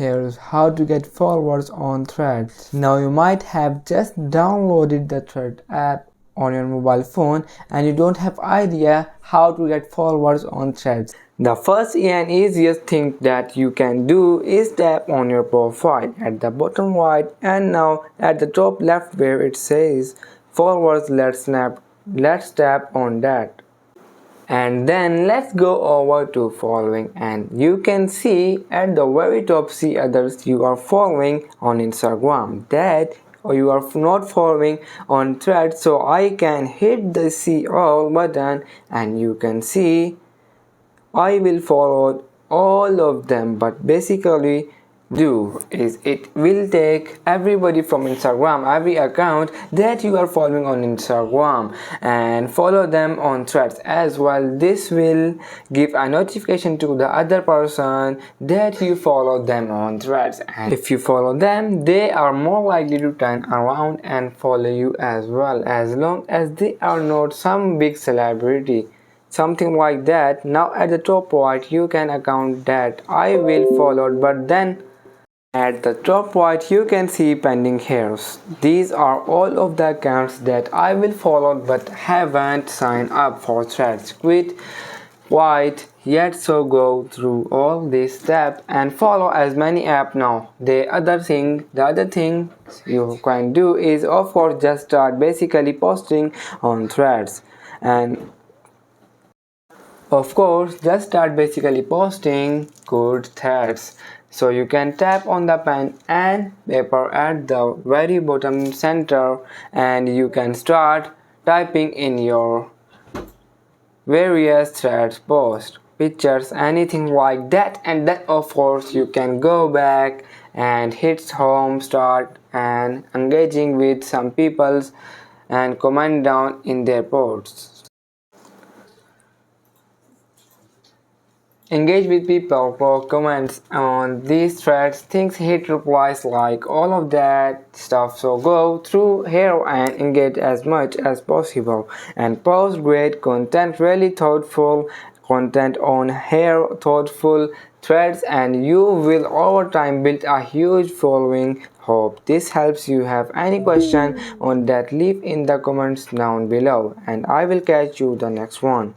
Here's how to get followers on Threads. Now you might have just downloaded the Thread app on your mobile phone and you don't have idea how to get followers on Threads. The first and easiest thing that you can do is tap on your profile at the bottom right and now at the top left where it says followers. Let's tap on that. And then let's go over to following, and you can see at the very top see others you are following on Instagram that you are not following on Threads. So I can hit the see all button and you can see I will follow all of them, but basically do is it will take everybody from Instagram, every account that you are following on Instagram, and follow them on Threads as well. This will give a notification to the other person that you follow them on Threads, and if you follow them they are more likely to turn around and follow you as well, as long as they are not some big celebrity, something like that. Now at the top right you can account that I will follow, but then at the top right you can see pending here. These are all of the accounts that I will follow but haven't signed up for Threads quite yet, so go through all this step and follow as many apps now. The other thing you can do is of course just start basically posting on Threads, and of course just start basically posting good threads. So you can tap on the pen and paper at the very bottom center and you can start typing in your various threads, post, pictures, anything like that, and then of course you can go back and hit home, start and engaging with some peoples and comment down in their posts. Engage with people, for comments on these threads, things, hit replies, like all of that stuff. So go through here and engage as much as possible and post great content, really thoughtful content on here, thoughtful threads, and you will over time build a huge following. Hope this helps. You have any question on that, leave in the comments down below and I will catch you the next one.